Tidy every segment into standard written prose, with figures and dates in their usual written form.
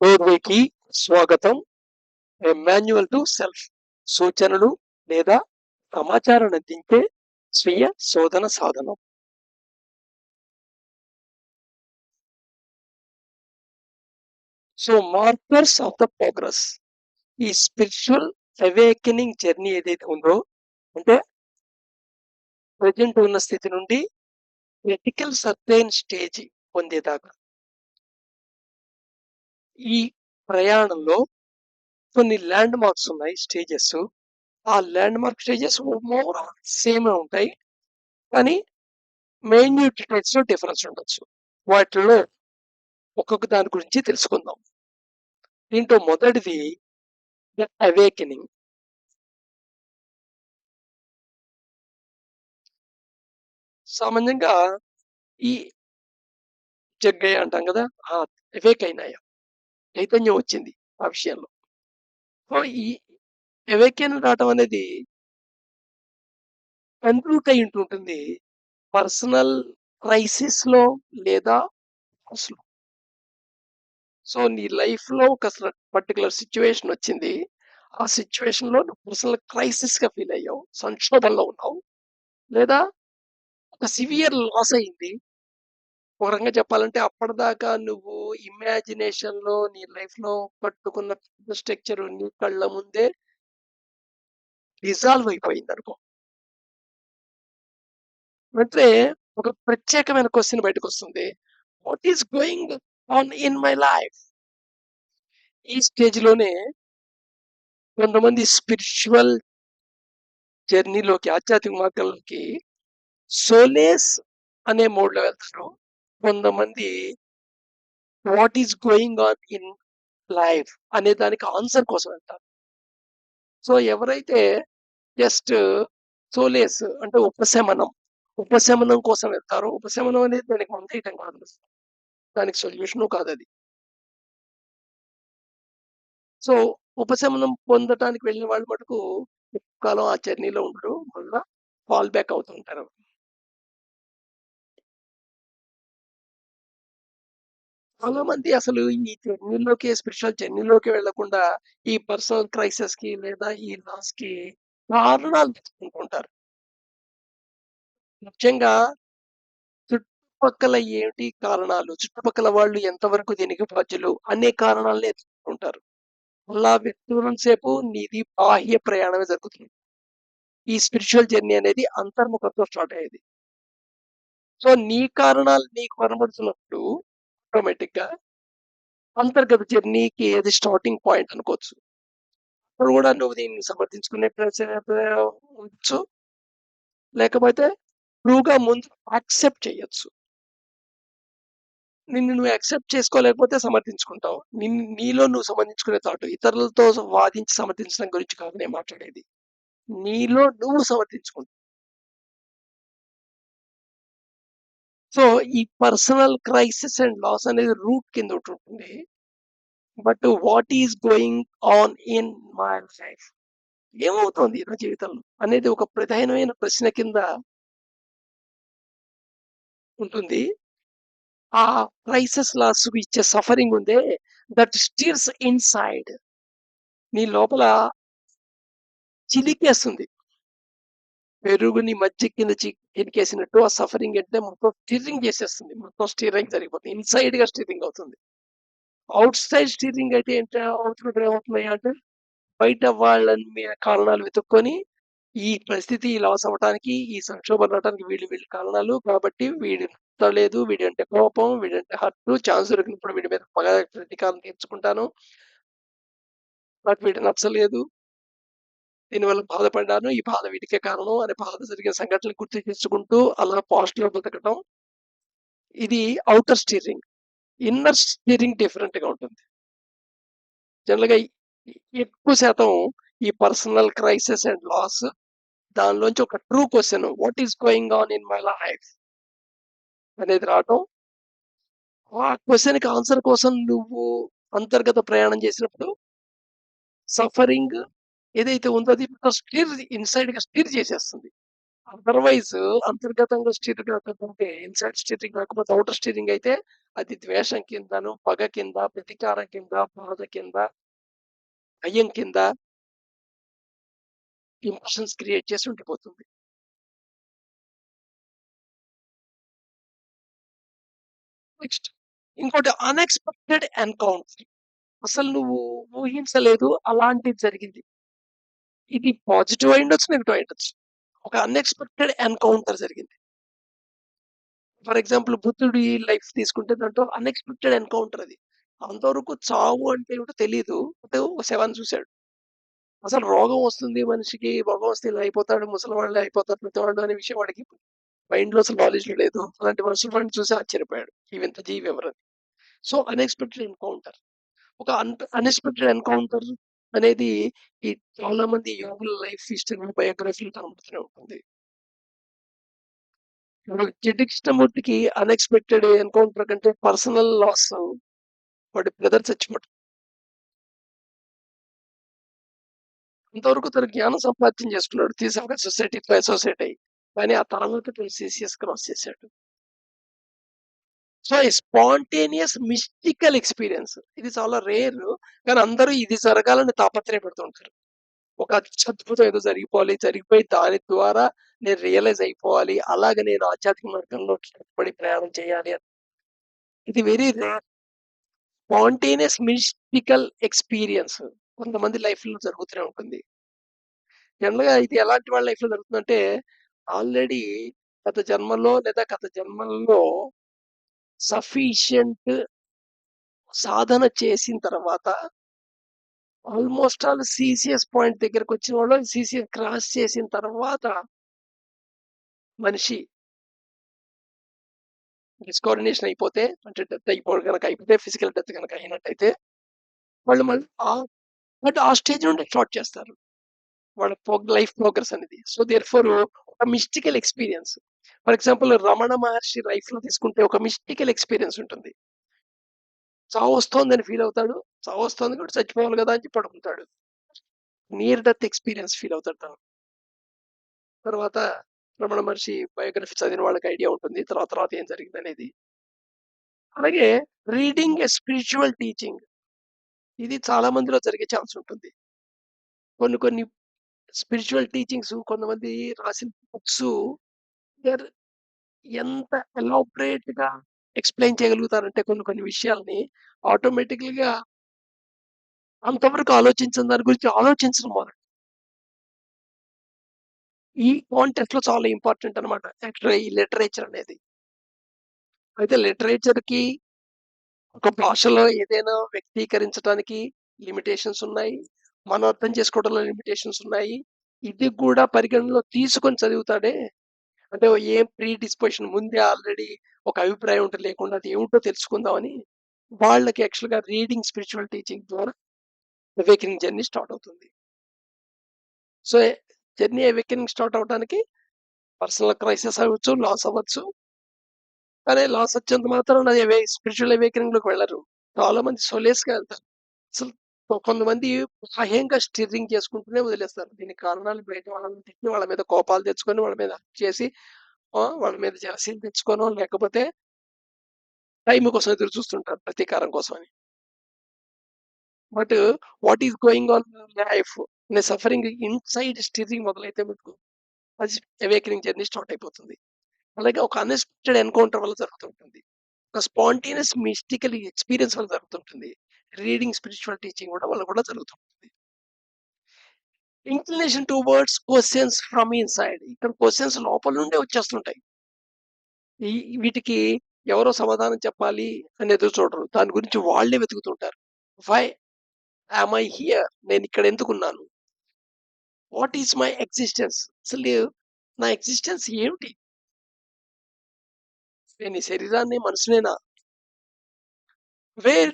రోడ్వేకి స్వాగతం. ఏ manual to self సూచనలు లేదా సమాచారాన్ని అందించే స్వీయ శోధన సాధనం. So markers of the progress. ఈ స్పిరిచువల్ అవేకెనింగ్ జర్నీ ఏదైతే ఉందో, అంటే ప్రెజెంట్ ఉన్న స్థితి నుండి క్రిటికల్ సర్టెన్ స్టేజ్ పొందేదాకా ఈ ప్రయాణంలో కొన్ని ల్యాండ్ మార్క్స్ ఉన్నాయి, స్టేజెస్. ఆ land mark stages more same ఉంటాయి, కానీ మైన్యూట్ డీటెయిల్స్ లో డిఫరెన్స్ ఉండొచ్చు. వాటిలో ఒక్కొక్క దాని గురించి తెలుసుకుందాం. దీంట్లో మొదటిది ద అవేకెనింగ్. సామాన్యంగా ఈ జగ్గయ్య అంటాం కదా, అవేక్ అయినాయ, చైతన్యం వచ్చింది ఆ విషయంలో. సో ఈ అవేకెన్ రావటం అనేది కన్క్లూట్ అయి ఉంటుంటుంది పర్సనల్ క్రైసిస్ లో లేదా అసలు. సో నీ లైఫ్ లో ఒక పర్టికులర్ సిచ్యువేషన్ వచ్చింది, ఆ సిచ్యువేషన్ లో నువ్వు పర్సనల్ క్రైసిస్ గా ఫీల్ అయ్యావు, సంక్షోభంలో ఉన్నావు, లేదా ఒక సివియర్ లాస్ అయింది. ఒక రకంగా చెప్పాలంటే అప్పటిదాకా నువ్వు ఇమాజినేషన్ లో నీ లైఫ్ లో పట్టుకున్న స్ట్రక్చర్ నీ కళ్ళ ముందే డిజాల్వ్ అయిపోయింది అనుకో. అంటే ఒక ప్రత్యేకమైన క్వశ్చన్ బయటకు వస్తుంది, what is going on in my life. ఈ స్టేజ్ లోనే కొంతమంది స్పిరిచువల్ జర్నీలోకి, ఆధ్యాత్మిక మార్గంలోకి సోలేస్ అనే మోడ్ లో వెళ్తారు. కొంతమంది what is going on in life అనే దానికి ఆన్సర్ కోసం వెళ్తారు. సో ఎవరైతే జస్ట్ సోలేస్ అంటే ఉపశమనం కోసం వెళ్తారో, ఉపశమనం అనేది దానికి మందేయటం కాదు, దానికి సొల్యూషన్ కాదు అది. సో ఉపశమనం పొందటానికి వెళ్ళిన వాళ్ళు మటుకు ఎక్కువ కాలం ఆ జర్నీలో ఉండరు, మళ్ళా ఫాల్ బ్యాక్ అవుతూ ఉంటారు. చాలా మంది అసలు ఈ జర్నీలోకి, స్పిరిచువల్ జర్నీలోకి వెళ్లకుండా ఈ పర్సనల్ క్రైసిస్ కి లేదా ఈ లాస్ కి కారణాలు తెచ్చుకుంటుంటారు. ముఖ్యంగా చుట్టుపక్కల ఏంటి కారణాలు, చుట్టుపక్కల వాళ్ళు ఎంతవరకు దీనికి బాధ్యులు అనే కారణాలనే ఎత్తుకుంటారు. అలా వెతుకున్నంత సేపు నీది బాహ్య ప్రయాణమే జరుగుతుంది. ఈ స్పిరిచువల్ జర్నీ అనేది అంతర్ముఖంతో స్టార్ట్ అయ్యేది. సో నీ కారణాలు నీకు కనబడుతున్నప్పుడు ఆటోమేటిక్ గా అంతర్గత జర్నీకి అది స్టార్టింగ్ పాయింట్ అనుకోవచ్చు. అప్పుడు కూడా నువ్వు దీన్ని సమర్థించుకునే ఉండొచ్చు, లేకపోతే ట్రూగా ముందు యాక్సెప్ట్ చేయొచ్చు. నిన్ను నువ్వు యాక్సెప్ట్ చేసుకోలేకపోతే సమర్థించుకుంటావు. నీలో నువ్వు సమర్థించుకునే థాట్, ఇతరులతో వాదించి సమర్థించడం గురించి కాదు నేను మాట్లాడేది. నీలో నువ్వు సమర్థించుకుంటావు. సో ఈ పర్సనల్ క్రైసిస్ అండ్ లాస్ అనేది రూట్ కింద ఉంటుంది. But what is going on in my life, ఏమవుతోంది నా జీవితంలో అనేది ఒక ప్రధానమైన ప్రశ్న కింద ఉంటుంది. ఆ క్రైసిస్ లాస్ ఇచ్చే సఫరింగ్ ఉందే, దట్ స్టిర్స్ ఇన్సైడ్, నీ లోపల చిలికేస్తుంది. పెరుగుని మజ్జిగ కింద చిలికేసినట్టు ఆ సఫరింగ్ అంటే మొత్తం స్టిర్రింగ్ చేసేస్తుంది, మొత్తం స్టిరింగ్ జరిగిపోతుంది, ఇన్సైడ్ గా స్టిర్రింగ్ అవుతుంది. అవుట్ సైడ్ స్టిర్రింగ్ అయితే ఏంటి అవుతున్నప్పుడు ఏమవుతున్నాయి అంటే, బయట వాళ్ళని కారణాలు వెతుక్కొని ఈ పరిస్థితి లాస్ అవ్వటానికి, ఈ సంక్షోభం రావడానికి వీళ్ళు వీళ్ళు కారణాలు కాబట్టి, వీడు నచ్చలేదు, వీడంటే కోపం, వీడంటే హర్ట్, ఛాన్స్ దొరికినప్పుడు వీడి మీద పగ ప్రతీకారం తీర్చుకుంటాను, నాకు వీడు నచ్చలేదు, దీనివల్ల బాధపడ్డాను, ఈ బాధ వీటికే కారణం అనే బాధ జరిగిన సంఘటనలు గుర్తు తెచ్చుకుంటూ అలా పాజిటివ్ గా బతకటం. ఇది outer steering. Inner steering different గా ఉంటుంది. జనరల్ గా ఎక్కువ శాతం ఈ పర్సనల్ క్రైసిస్ అండ్ లాస్ దానిలోంచి ఒక true question, what is going on in my life అనేది రావటం. ఆ క్వశ్చన్ కి ఆన్సర్ కోసం నువ్వు అంతర్గత ప్రయాణం చేసినప్పుడు సఫరింగ్ ఏదైతే ఉందో అది స్టిర్ ఇన్సైడ్ గా స్టిర్ చేసేస్తుంది. అదర్‌వైజ్ అంతర్గతంగా స్టీరింగ్ కాకపోతే ఇన్‌సైడ్ స్టీరింగ్ కాకపోతే ఔటర్ స్టీరింగ్ అయితే అది ద్వేషం కిందను, పగ కింద, ప్రతీకారం కింద, బాధ కింద, భయం కింద ఇంప్రెషన్స్ క్రియేట్ చేసి ఉండిపోతుంది. నెక్స్ట్ ఇంకోటి అన్‌ఎక్స్‌పెక్టెడ్ ఎన్‌కౌంటర్. అసలు నువ్వు ఊహించలేదు అలాంటిది జరిగింది. ఇది పాజిటివ్ అయ్యుండొచ్చు, నెగెటివ్ అయ్యుండొచ్చు. ఒక అన్‌ఎక్స్‌పెక్టెడ్ ఎన్‌కౌంటర్ జరిగింది. ఫర్ ఎగ్జాంపుల్ బుద్ధుడి లైఫ్ తీసుకుంటే దాంట్లో అన్‌ఎక్స్‌పెక్టెడ్ ఎన్‌కౌంటర్ అది. అంతవరకు చావు అంటే ఏమిటో తెలీదు. బట్ శవాన్ని చూసాడు. అసలు రోగం వస్తుంది మనిషికి, రోగం వస్తే ఇలా అయిపోతాడు, ముసలివాళ్ళే అయిపోతారు ప్రతివాళ్ళు అనే విషయం వాడికి మైండ్‌లో అసలు నాలెడ్జ్ లేదు. అలాంటి మనుషులని చూసి ఆశ్చర్యపోయాడు. ఈ వింత జీవి ఎవరని. So, unexpected encounter. ఒక అన్‌ఎక్స్‌పెక్టెడ్ ఎన్‌కౌంటర్ అనేది ఈ చాలా మంది యోగుల లైఫ్ హిస్టరీ, బయోగ్రఫీ‌లో కనబడుతూనే ఉంటుంది. ఇప్పుడు 'జిడ్డు కృష్ణమూర్తికి' అన్‌ఎక్స్‌పెక్టెడ్ ఎన్‌కౌంటర్ కంటే పర్సనల్ లాస్ వాడి బ్రదర్ చచ్చిపోవడం. అంతవరకు తను జ్ఞానం సముపార్జన చేసుకున్నాడు. థియోసాఫికల్ సొసైటీతో అసోసియేట్ అయ్యి. కానీ ఆ తర్వాత తను సీసీఎస్ క్రాస్ చేసాడు. సో, ఈ స్పాంటేనియస్ మిస్టికల్ ఎక్స్‌పీరియన్స్ ఇది చాలా రేర్. కానీ అందరూ ఇది జరగాలని తాపత్రయపడుతూ ఉంటారు. ఒక అత్యద్భుతం ఏదో జరిగిపోవాలి. జరిగిపోయి దాని ద్వారా నేను రియలైజ్ అయిపోవాలి. అలాగే నేను ఆధ్యాత్మిక మార్గంలో పడి ప్రయాణం చేయాలి అని. ఇది very rare. Spontaneous mystical experience కొంతమంది లైఫ్‌లో జరుగుతూనే ఉంటుంది. జనరల్‌గా ఇది ఎలాంటి వాళ్ళ లైఫ్‌లో జరుగుతుందంటే, ఆల్రెడీ గత జన్మలో లేదా గత జన్మల్లో సఫిషియంట్ సాధన చేసిన తర్వాత ఆల్‌మోస్ట్ ఆల్ సీసీఎస్ పాయింట్ దగ్గరకొచ్చినోళ్ళు సీసీఎస్ క్రాస్ చేసిన తర్వాత మనిషి డిస్కోఆర్డినేషన్ అయిపోతే అంటే డెత్ అయిపోవడం గనక అయిపోతే ఫిజికల్ డెత్ గనక అయినట్టయితే వాళ్ళు మళ్ళీ బట్ ఆ స్టేజ్ నుండి స్టార్ట్ చేస్తారు. వాళ్ళ లైఫ్ ప్రోగ్రెస్ అనేది. సో, దేర్‌ఫోర్ ఒక mystical experience. For example Ramana Maharshi లైఫ్‌లో తీసుకుంటే ఒక మిస్టికల్ ఎక్స్‌పీరియన్స్ ఉంటుంది. చావొస్తోందని ఫీల్ అవుతాడు. చావొస్తోంది కాబట్టి చచ్చిపోవాలి గదా! అని చెప్పి పడుకుంటాడు. నియర్ డెత్ ఎక్స్‌పీరియన్స్ ఫీల్ అవుతాడు తను. తర్వాత రమణ మహర్షి బయోగ్రఫీ చదివిన వాళ్ళకి ఐడియా ఉంటుంది. తర్వాత తర్వాత ఏం జరిగిందనేది. అలాగే రీడింగ్ ఎ స్పిరిచ్యువల్ టీచింగ్ ఇది చాలా మందిలో జరిగే ఛాన్స్ ఉంటుంది. కొన్ని కొన్ని స్పిరిచ్యువల్ టీచింగ్స్ కొంతమంది రాసిన బుక్సు దేర్ ఎంత ఎలాబరేట్‌గా ఎక్స్‌ప్లెయిన్ చేయగలుగుతారంటే కొన్ని కొన్ని విషయాల్ని ఆటోమేటిక్‌లీగా అంతవరకు ఆలోచించని దాని గురించి ఆలోచించడం ఈ కాంటెక్స్ట్‌లో చాలా ఇంపార్టెంట్ అన్నమాట. యాక్చువల్‌గా ఈ లిటరేచర్ అనేది. అయితే లిటరేచర్‌కి ఒక భాషలో ఏదైనా వ్యక్తీకరించడానికి లిమిటేషన్స్ ఉన్నాయి. మనం అర్థం చేసుకోవడంలో లిమిటేషన్స్ ఉన్నాయి. ఇది కూడా పరిగణనలో తీసుకొని చదువుతాడే అంటే ఏం ప్రీ డిస్పోజిషన్ ముందే ఆల్రెడీ ఒక అభిప్రాయం ఉంటే లేకుండా అది ఏమిటో తెలుసుకుందామని వాళ్ళకి యాక్చువల్‌గా రీడింగ్ స్పిరిచ్యువల్ టీచింగ్ ద్వారా అవేకెనింగ్ జర్నీ స్టార్ట్ అవుతుంది. సో, జర్నీ అవేకెనింగ్ స్టార్ట్ అవ్వడానికి పర్సనల్ క్రైసిస్ అవ్వచ్చు, లాస్ అవ్వచ్చు. కానీ లాస్ వచ్చేంత మాత్రాన స్పిరిచ్యువల్ అవేకెనింగ్‌లోకి వెళ్లరు. చాలా మంది సోలేస్‌గా వెళ్తారు. అసలు కొంతమంది బాహ్యంగా స్టిర్రింగ్ చేసుకుంటూనే వదిలేస్తారు. దీనికి కారణాలు బయట వాళ్ళని తిట్టి వాళ్ళ మీద కోపాలు తెచ్చుకొని వాళ్ళ మీద హర్ట్ చేసి వాళ్ళ మీద జెలసీలు తెచ్చుకోనో లేకపోతే టైమ్ కోసం ఎదురు చూస్తుంటారు ప్రతీకారం కోసమని. But what is going on in life అనే సఫరింగ్ ఇన్‌సైడ్ స్టిర్రింగ్ మొదలైతే మీకు అది అవేకెనింగ్ జర్నీ స్టార్ట్ అయిపోతుంది. అలాగే ఒక అన్‌ఎక్స్‌పెక్టెడ్ ఎన్‌కౌంటర్ వల్ల జరుగుతుంటుంది. ఒక స్పాంటేనియస్ మిస్టికల్ ఎక్స్‌పీరియన్స్ వల్ల జరుగుతుంటుంది. రీడింగ్ స్పిరిచ్యువల్ టీచింగ్ కూడా వల్ల కూడా జరుగుతుంటుంది. Inclination towards questions from inside ఇక్కడ క్వెషన్స్ లోపల నుండే వచ్చేస్తుంటాయి. ఈ వీటికి ఎవరో సమాధానం చెప్పాలి అని ఎదురు చూడరు. దాని గురించి వాళ్ళే వెతుకుతుంటారు. Why am I here? నేనిక్కడ ఎందుకున్నాను? What is my existence? అసలు నా ఎక్సిస్టెన్స్ ఏమిటి? నేను ఈ శరీరాన్ని మనుషునేనా? Where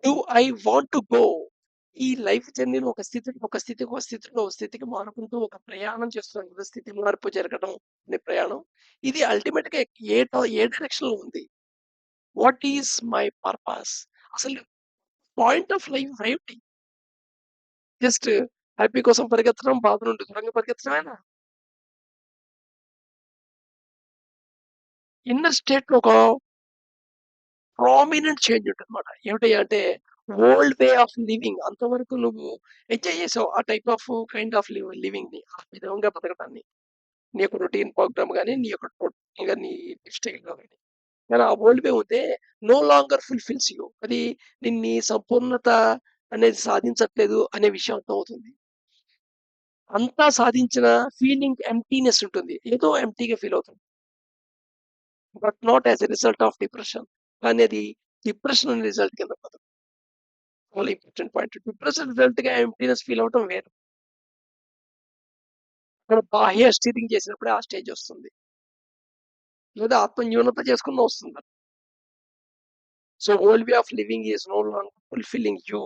do I want to go? ఈ లైఫ్ జర్నీలో ఒక స్థితి ఒక స్థితికి ఒక స్థితిలో ఒక స్థితికి మారుకుంటూ ఒక ప్రయాణం చేస్తున్నాం కదా! స్థితి మార్పు జరగడం అనే ప్రయాణం. ఇది అల్టిమేట్‌గా ఏ డైరెక్షన్‌లో ఉంది? What is my purpose? అసలు పాయింట్ ఆఫ్ లైఫ్ ఏమిటి? జస్ట్ హ్యాపీ కోసం పరిగెత్తడం, బాధ నుండి దూరంగా పరిగెత్తడమేనా? ఇన్నర్ స్టేట్‌లో ఒక ప్రామినెంట్ చేంజ్ ఉంటదన్నమాట. ఏమిటయ్యా అంటే ఓల్డ్ వే ఆఫ్ లివింగ్ అంతవరకు నువ్వు ఎంజాయ్ చేసావు. ఆ టైప్ ఆఫ్ కైండ్ ఆఫ్ లివింగ్‌ని. ఆ విధంగా బతకడాన్ని. నీ యొక్క రొటీన్ ప్రోగ్రామ్ గాని, నీ యొక్క టోటల్‌గా నీ లైఫ్ స్టైల్‌లో గాని. కానీ ఆ ఓల్డ్ వే ఉంటే నో లాంగర్ ఫుల్‌ఫిల్స్ యూ. అది నీ సంపూర్ణత అనేది సాధించట్లేదు అనే విషయం అర్థమవుతుంది. అంతా సాధించిన ఫీలింగ్ ఎంప్టీనెస్ ఉంటుంది. ఏదో ఎంప్టీ‌గా ఫీల్ అవుతాం. But not as a result of depression. కానీ అది డిప్రెషన్ అనే రిజల్ట్ కింద కాదు. చాలా ఇంపార్టెంట్ పాయింట్. డిప్రెషన్ రిజల్ట్‌గా ఎంప్టీనెస్ ఫీల్ అవ్వటం వేరు. మనం బాహ్య స్టీరింగ్ చేసినప్పుడే ఆ స్టేజ్ వస్తుంది. లేదా ఆత్మ న్యూనత చేసుకున్న వస్తుంది. So old way of living is no longer fulfilling you,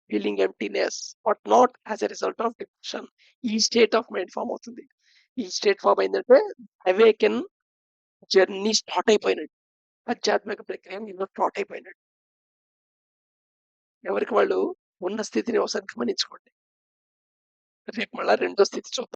feeling emptiness but not as a result of depression. ఈ స్టేట్ ఆఫ్ మైండ్ ఫార్మ్ అవుతుంది. ఈ స్టేట్ ఫార్మ్ అయిందంటే అవేకెన్ జర్నీ స్టార్ట్ అయిపోయినట్టు. ఆధ్యాత్మిక ప్రక్రియ మీలో స్టార్ట్ అయిపోయినట్టు. ఎవరికి వాళ్ళు ఉన్న స్థితిని ఒకసారి గమనించుకోండి. రేపు మళ్ళా రెండో స్థితి చూద్దాం.